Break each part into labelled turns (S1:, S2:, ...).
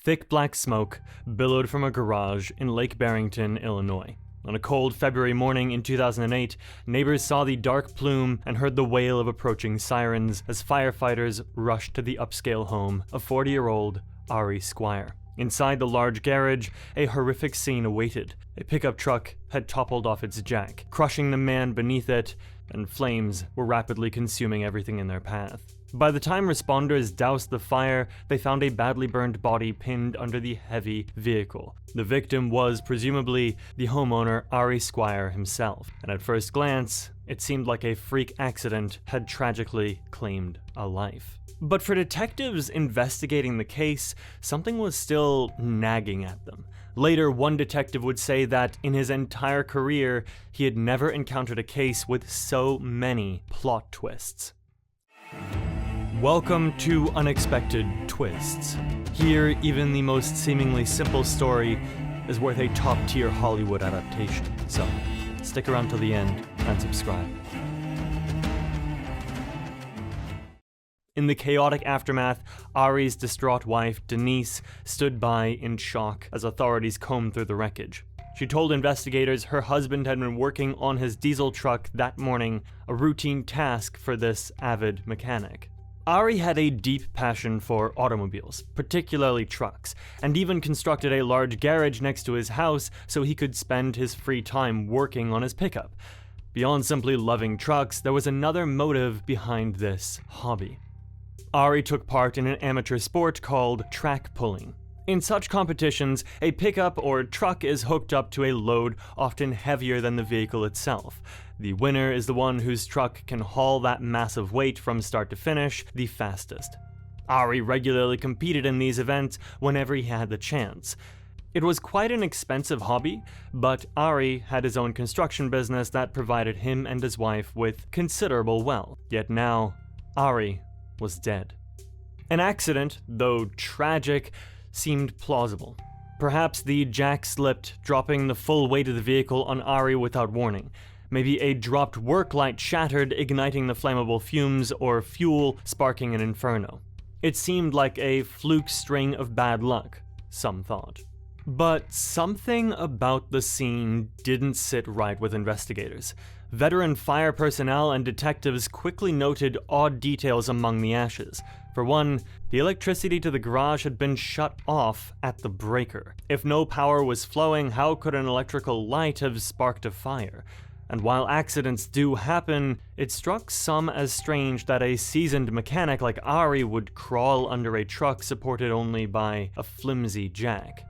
S1: Thick black smoke billowed from a garage in Lake Barrington, Illinois. On a cold February morning in 2008, neighbors saw the dark plume and heard the wail of approaching sirens as firefighters rushed to the upscale home of 40-year-old Ari Squire. Inside the large garage, a horrific scene awaited. A pickup truck had toppled off its jack, crushing the man beneath it, and flames were rapidly consuming everything in their path. By the time responders doused the fire, they found a badly burned body pinned under the heavy vehicle. The victim was, presumably, the homeowner Ari Squire himself, and at first glance, it seemed like a freak accident had tragically claimed a life. But for detectives investigating the case, something was still nagging at them. Later, one detective would say that in his entire career, he had never encountered a case with so many plot twists. Welcome to Unexpected Twists. Here, even the most seemingly simple story is worth a top-tier Hollywood adaptation, so stick around till the end and subscribe. In the chaotic aftermath, Ari's distraught wife, Denise, stood by in shock as authorities combed through the wreckage. She told investigators her husband had been working on his diesel truck that morning, a routine task for this avid mechanic. Ari had a deep passion for automobiles, particularly trucks, and even constructed a large garage next to his house so he could spend his free time working on his pickup. Beyond simply loving trucks, there was another motive behind this hobby. Ari took part in an amateur sport called track pulling. In such competitions, a pickup or truck is hooked up to a load often heavier than the vehicle itself. The winner is the one whose truck can haul that massive weight from start to finish the fastest. Ari regularly competed in these events whenever he had the chance. It was quite an expensive hobby, but Ari had his own construction business that provided him and his wife with considerable wealth. Yet now, Ari was dead. An accident, though tragic, seemed plausible. Perhaps the jack slipped, dropping the full weight of the vehicle on Ari without warning. Maybe a dropped work light shattered, igniting the flammable fumes, or fuel sparking an inferno. It seemed like a fluke string of bad luck, some thought. But something about the scene didn't sit right with investigators. Veteran fire personnel and detectives quickly noted odd details among the ashes. For one, the electricity to the garage had been shut off at the breaker. If no power was flowing, how could an electrical light have sparked a fire? And while accidents do happen, it struck some as strange that a seasoned mechanic like Ari would crawl under a truck supported only by a flimsy jack.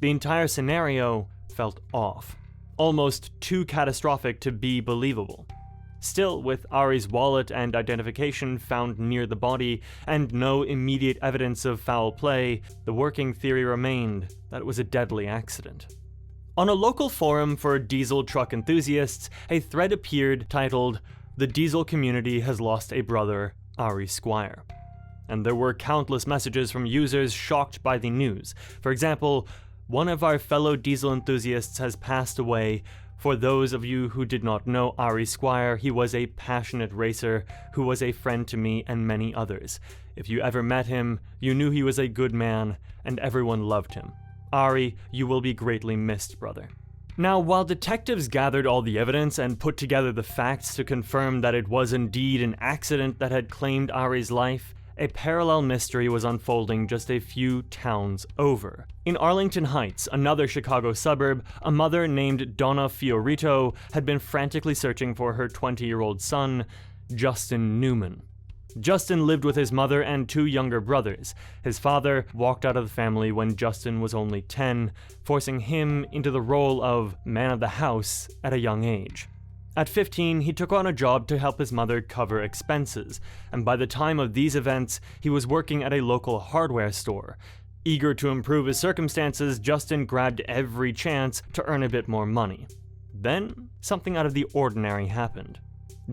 S1: The entire scenario felt off, almost too catastrophic to be believable. Still, with Ari's wallet and identification found near the body, and no immediate evidence of foul play, the working theory remained that it was a deadly accident. On a local forum for diesel truck enthusiasts, a thread appeared titled, "The Diesel Community Has Lost a Brother, Ari Squire." And there were countless messages from users shocked by the news. For example, "One of our fellow diesel enthusiasts has passed away. For those of you who did not know Ari Squire, he was a passionate racer who was a friend to me and many others. If you ever met him, you knew he was a good man, and everyone loved him. Ari, you will be greatly missed, brother." Now, while detectives gathered all the evidence and put together the facts to confirm that it was indeed an accident that had claimed Ari's life, a parallel mystery was unfolding just a few towns over. In Arlington Heights, another Chicago suburb, a mother named Donna Fiorito had been frantically searching for her 20-year-old son, Justin Newman. Justin lived with his mother and two younger brothers. His father walked out of the family when Justin was only 10, forcing him into the role of man of the house at a young age. At 15, he took on a job to help his mother cover expenses, and by the time of these events, he was working at a local hardware store. Eager to improve his circumstances, Justin grabbed every chance to earn a bit more money. Then, something out of the ordinary happened.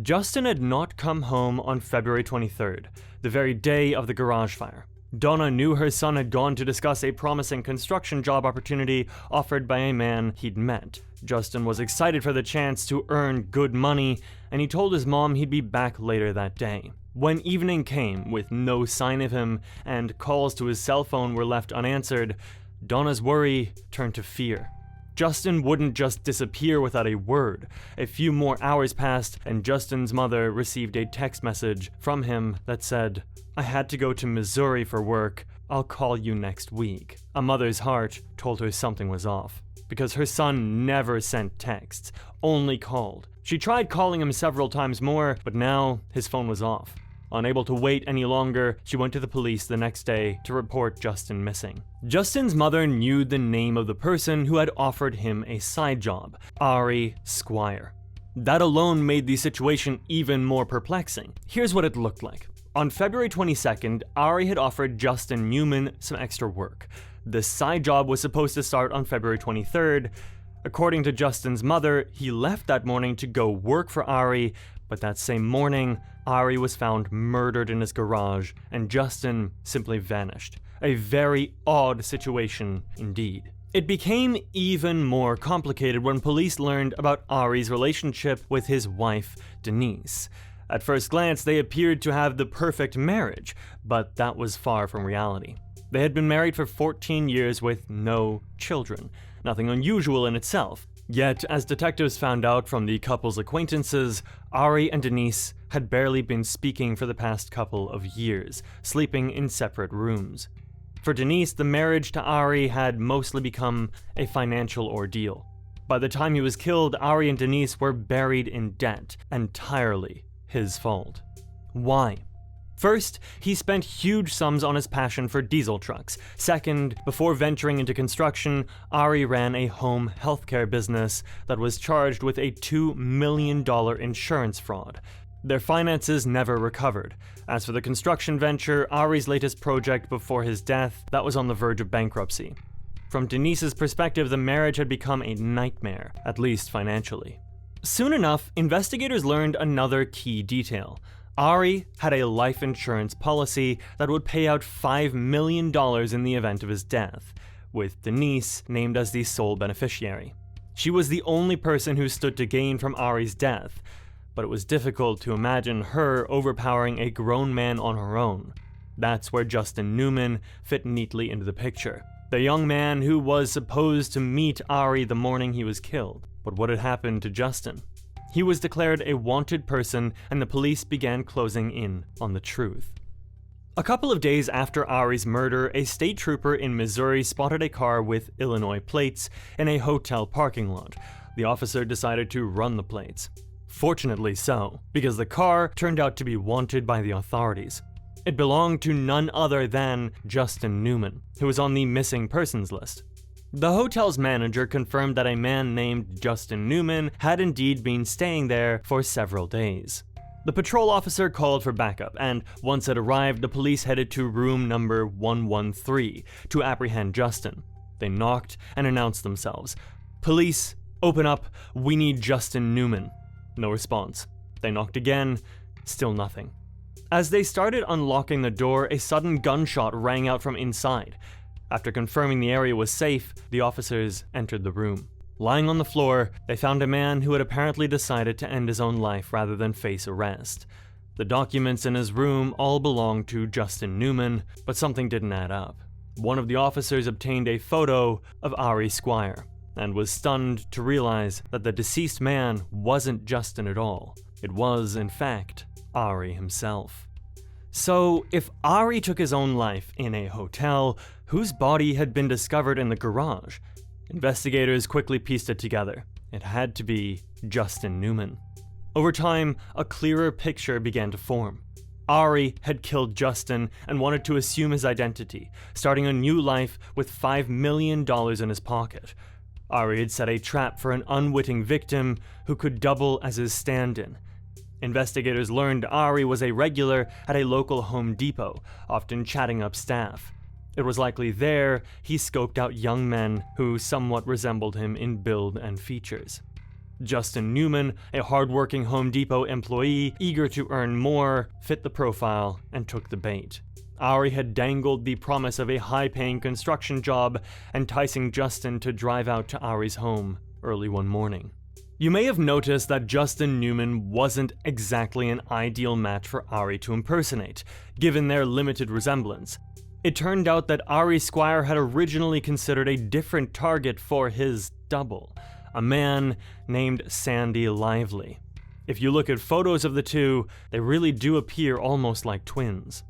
S1: Justin had not come home on February 23rd, the very day of the garage fire. Donna knew her son had gone to discuss a promising construction job opportunity offered by a man he'd met. Justin was excited for the chance to earn good money, and he told his mom he'd be back later that day. When evening came with no sign of him and calls to his cell phone were left unanswered, Donna's worry turned to fear. Justin wouldn't just disappear without a word. A few more hours passed, and Justin's mother received a text message from him that said, "I had to go to Missouri for work. I'll call you next week." A mother's heart told her something was off, because her son never sent texts, only called. She tried calling him several times more, but now his phone was off. Unable to wait any longer, she went to the police the next day to report Justin missing. Justin's mother knew the name of the person who had offered him a side job, Ari Squire. That alone made the situation even more perplexing. Here's what it looked like. On February 22nd, Ari had offered Justin Newman some extra work. The side job was supposed to start on February 23rd. According to Justin's mother, he left that morning to go work for Ari, but that same morning, Ari was found murdered in his garage, and Justin simply vanished. A very odd situation indeed. It became even more complicated when police learned about Ari's relationship with his wife, Denise. At first glance, they appeared to have the perfect marriage, but that was far from reality. They had been married for 14 years with no children, nothing unusual in itself. Yet, as detectives found out from the couple's acquaintances, Ari and Denise had barely been speaking for the past couple of years, sleeping in separate rooms. For Denise, the marriage to Ari had mostly become a financial ordeal. By the time he was killed, Ari and Denise were buried in debt, entirely his fault. Why? First, he spent huge sums on his passion for diesel trucks. Second, before venturing into construction, Ari ran a home healthcare business that was charged with a $2 million insurance fraud. Their finances never recovered. As for the construction venture, Ari's latest project before his death, that was on the verge of bankruptcy. From Denise's perspective, the marriage had become a nightmare, at least financially. Soon enough, investigators learned another key detail. Ari had a life insurance policy that would pay out $5 million in the event of his death, with Denise named as the sole beneficiary. She was the only person who stood to gain from Ari's death, but it was difficult to imagine her overpowering a grown man on her own. That's where Justin Newman fit neatly into the picture. The young man who was supposed to meet Ari the morning he was killed. But what had happened to Justin? He was declared a wanted person, and the police began closing in on the truth. A couple of days after Ari's murder, a state trooper in Missouri spotted a car with Illinois plates in a hotel parking lot. The officer decided to run the plates. Fortunately so, because the car turned out to be wanted by the authorities. It belonged to none other than Justin Newman, who was on the missing persons list. The hotel's manager confirmed that a man named Justin Newman had indeed been staying there for several days. The patrol officer called for backup, and once it arrived, the police headed to room number 113 to apprehend Justin. They knocked and announced themselves. "Police, open up, we need Justin Newman." No response. They knocked again, still nothing. As they started unlocking the door, a sudden gunshot rang out from inside. After confirming the area was safe, the officers entered the room. Lying on the floor, they found a man who had apparently decided to end his own life rather than face arrest. The documents in his room all belonged to Justin Newman, but something didn't add up. One of the officers obtained a photo of Ari Squire, and was stunned to realize that the deceased man wasn't Justin at all. It was, in fact, Ari himself. So, if Ari took his own life in a hotel, whose body had been discovered in the garage? Investigators quickly pieced it together. It had to be Justin Newman. Over time, a clearer picture began to form. Ari had killed Justin and wanted to assume his identity, starting a new life with $5 million in his pocket. Ari had set a trap for an unwitting victim who could double as his stand-in. Investigators learned Ari was a regular at a local Home Depot, often chatting up staff. It was likely there he scoped out young men who somewhat resembled him in build and features. Justin Newman, a hard-working Home Depot employee eager to earn more, fit the profile and took the bait. Ari had dangled the promise of a high-paying construction job, enticing Justin to drive out to Ari's home early one morning. You may have noticed that Justin Newman wasn't exactly an ideal match for Ari to impersonate, given their limited resemblance. It turned out that Ari Squire had originally considered a different target for his double, a man named Sandy Lively. If you look at photos of the two, they really do appear almost like twins.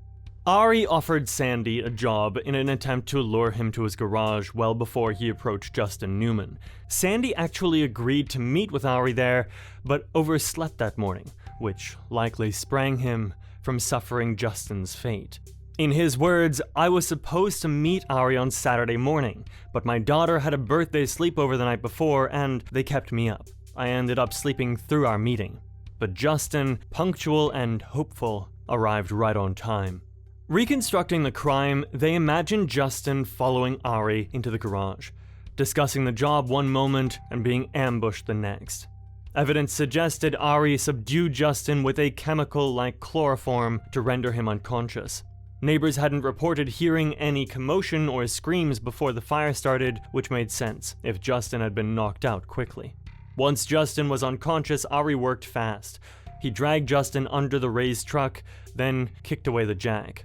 S1: Ari offered Sandy a job in an attempt to lure him to his garage well before he approached Justin Newman. Sandy actually agreed to meet with Ari there, but overslept that morning, which likely sprang him from suffering Justin's fate. In his words, "I was supposed to meet Ari on Saturday morning, but my daughter had a birthday sleepover the night before and they kept me up. I ended up sleeping through our meeting." But Justin, punctual and hopeful, arrived right on time. Reconstructing the crime, they imagined Justin following Ari into the garage, discussing the job one moment and being ambushed the next. Evidence suggested Ari subdued Justin with a chemical like chloroform to render him unconscious. Neighbors hadn't reported hearing any commotion or screams before the fire started, which made sense if Justin had been knocked out quickly. Once Justin was unconscious, Ari worked fast. He dragged Justin under the raised truck, then kicked away the jack.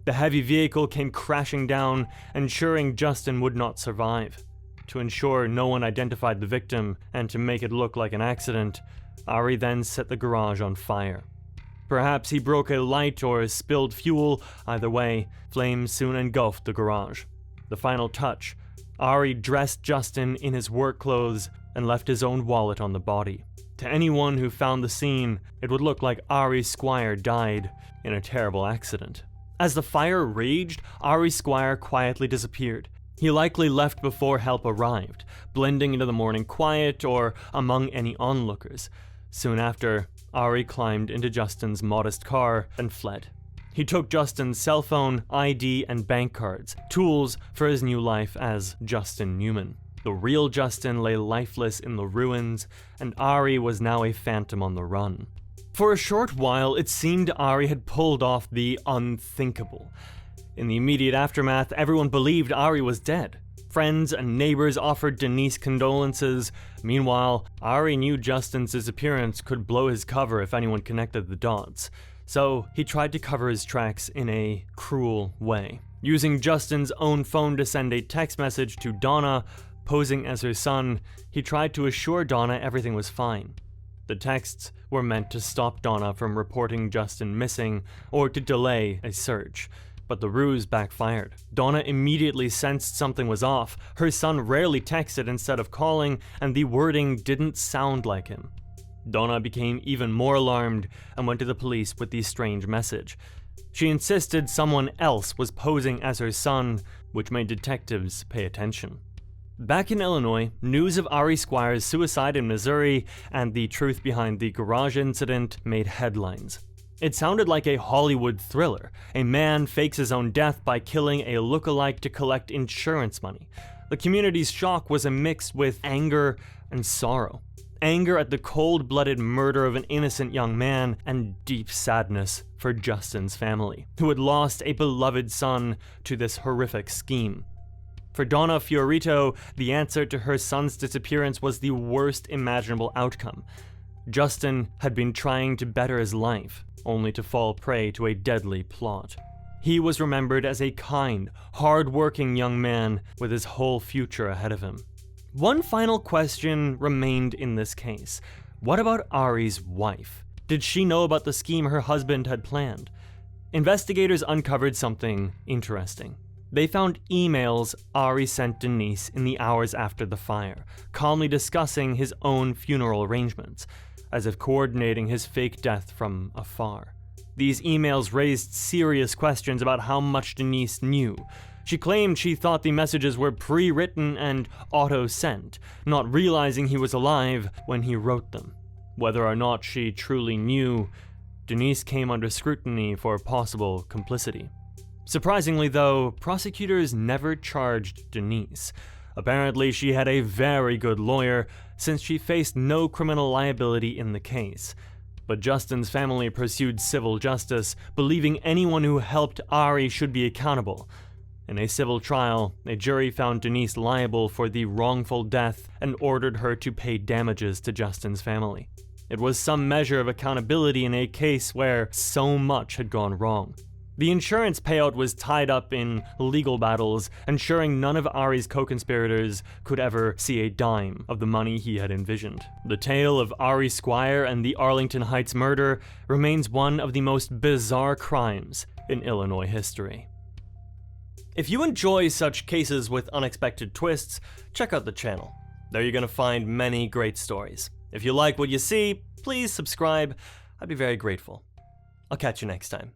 S1: The heavy vehicle came crashing down, ensuring Justin would not survive. To ensure no one identified the victim, and to make it look like an accident, Ari then set the garage on fire. Perhaps he broke a light or spilled fuel. Either way, flames soon engulfed the garage. The final touch, Ari dressed Justin in his work clothes and left his own wallet on the body. To anyone who found the scene, it would look like Ari Squire died in a terrible accident. As the fire raged, Ari Squire quietly disappeared. He likely left before help arrived, blending into the morning quiet or among any onlookers. Soon after, Ari climbed into Justin's modest car and fled. He took Justin's cell phone, ID, and bank cards, tools for his new life as Justin Newman. The real Justin lay lifeless in the ruins, and Ari was now a phantom on the run. For a short while, it seemed Ari had pulled off the unthinkable. In the immediate aftermath, everyone believed Ari was dead. Friends and neighbors offered Denise condolences. Meanwhile, Ari knew Justin's disappearance could blow his cover if anyone connected the dots. So he tried to cover his tracks in a cruel way. Using Justin's own phone to send a text message to Donna, posing as her son, he tried to assure Donna everything was fine. The texts were meant to stop Donna from reporting Justin missing or to delay a search. But the ruse backfired. Donna immediately sensed something was off. Her son rarely texted instead of calling, and the wording didn't sound like him. Donna became even more alarmed and went to the police with the strange message. She insisted someone else was posing as her son, which made detectives pay attention. Back in Illinois, news of Ari Squire's suicide in Missouri and the truth behind the garage incident made headlines. It sounded like a Hollywood thriller. A man fakes his own death by killing a lookalike to collect insurance money. The community's shock was mixed with anger and sorrow. Anger at the cold-blooded murder of an innocent young man, and deep sadness for Justin's family, who had lost a beloved son to this horrific scheme. For Donna Fiorito, the answer to her son's disappearance was the worst imaginable outcome. Justin had been trying to better his life, only to fall prey to a deadly plot. He was remembered as a kind, hard-working young man with his whole future ahead of him. One final question remained in this case. What about Ari's wife? Did she know about the scheme her husband had planned? Investigators uncovered something interesting. They found emails Ari sent Denise in the hours after the fire, calmly discussing his own funeral arrangements, as if coordinating his fake death from afar. These emails raised serious questions about how much Denise knew. She claimed she thought the messages were pre-written and auto-sent, not realizing he was alive when he wrote them. Whether or not she truly knew, Denise came under scrutiny for possible complicity. Surprisingly though, prosecutors never charged Denise. Apparently she had a very good lawyer, since she faced no criminal liability in the case. But Justin's family pursued civil justice, believing anyone who helped Ari should be accountable. In a civil trial, a jury found Denise liable for the wrongful death and ordered her to pay damages to Justin's family. It was some measure of accountability in a case where so much had gone wrong. The insurance payout was tied up in legal battles, ensuring none of Ari's co-conspirators could ever see a dime of the money he had envisioned. The tale of Ari Squire and the Arlington Heights murder remains one of the most bizarre crimes in Illinois history. If you enjoy such cases with unexpected twists, check out the channel. There you're gonna find many great stories. If you like what you see, please subscribe. I'd be very grateful. I'll catch you next time.